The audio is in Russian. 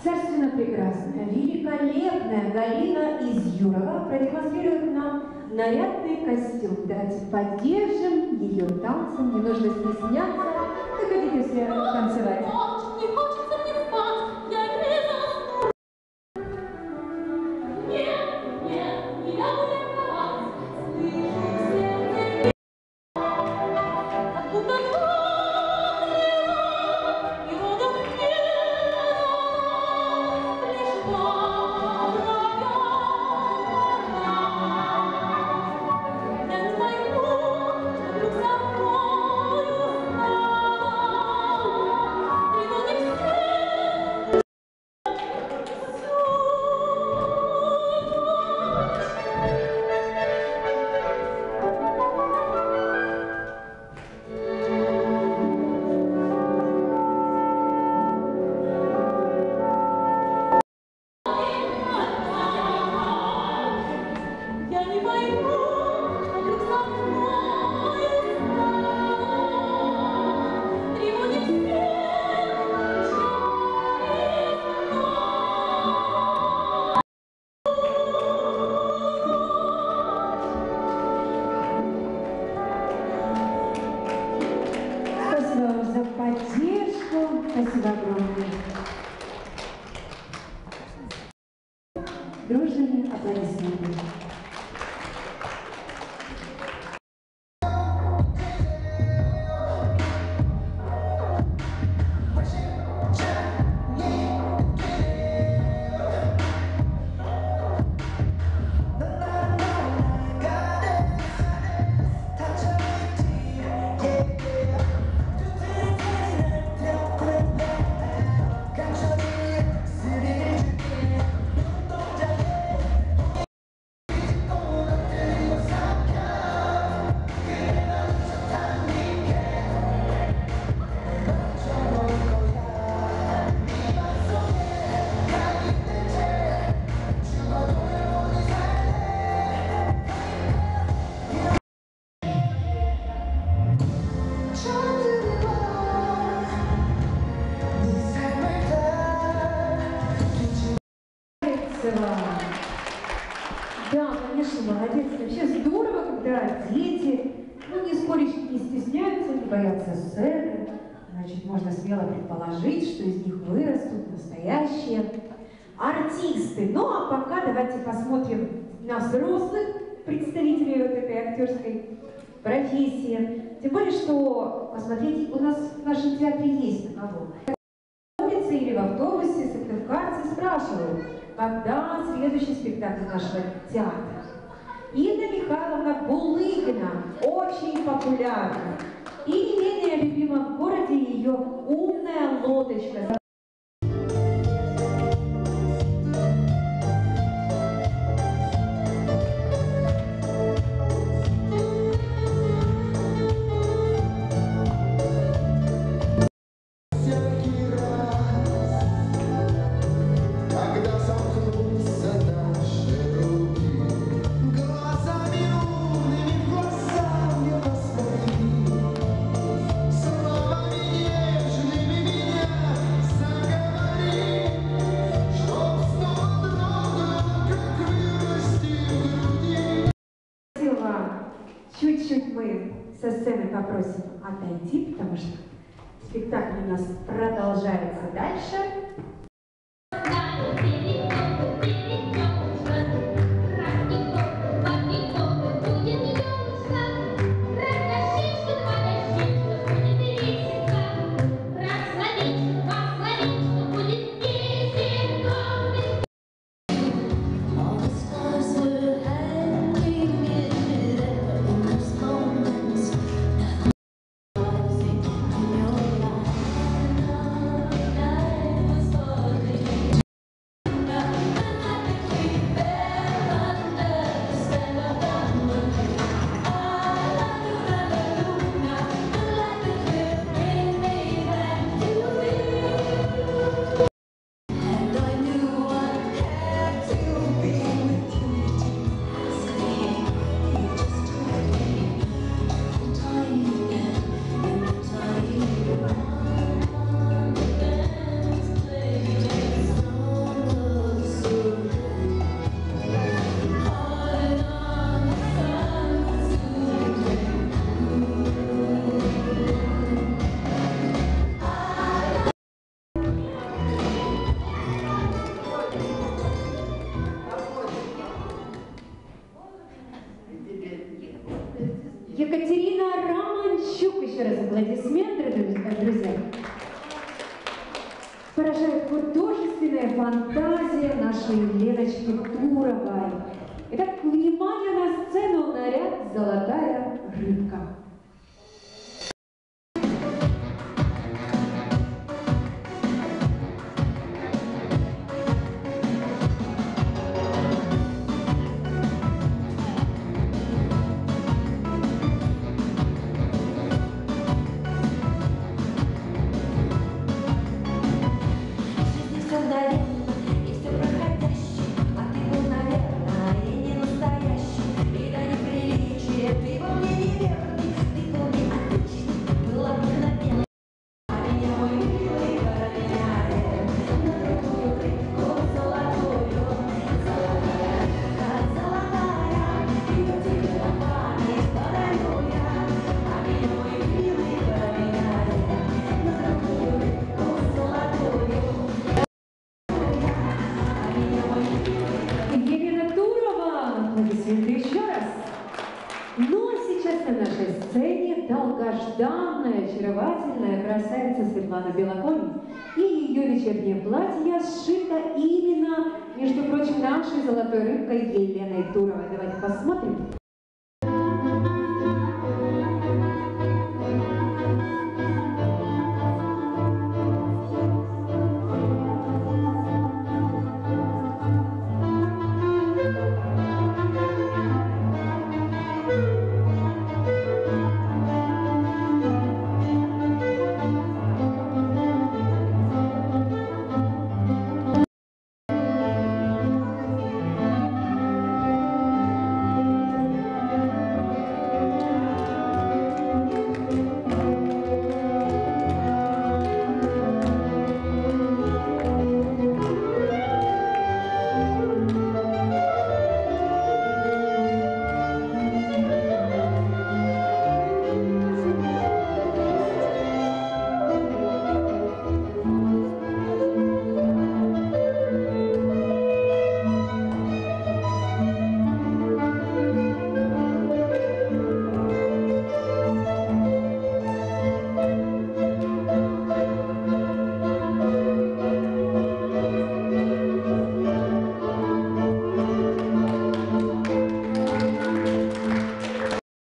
Царственно прекрасная, великолепная Галина Изюрова продемонстрирует нам нарядный костюм. Давайте поддержим ее танцем, не нужно стесняться. Вы хотите все танцевать? За поддержку. Спасибо огромное. Дружные аплодисменты. Да, конечно, молодец. Вообще здорово, когда дети, не споришь, не стесняются, не боятся сцены. Значит, можно смело предположить, что из них вырастут настоящие артисты. Ну, а пока давайте посмотрим на взрослых представителей вот этой актерской профессии. Тем более, что посмотреть у нас в нашем театре есть на кого. Или в автобусе сыктывкарцы спрашивают, когда следующий спектакль нашего театра. Инна Михайловна Булыгина очень популярна. И не менее любима в городе ее «Умная лодочка». Чуть-чуть мы со сцены попросим отойти, потому что спектакль у нас продолжается дальше. аплодисменты, друзья. Поражает художественная фантазия нашей Леночки Туровой. Итак, внимание на сцену, наряд «Золотая рыбка». Еще раз. Ну а сейчас на нашей сцене долгожданная, очаровательная красавица Светлана Белоконь. И ее вечернее платье сшито именно, между прочим, нашей золотой рыбкой Еленой Туровой. Давайте посмотрим.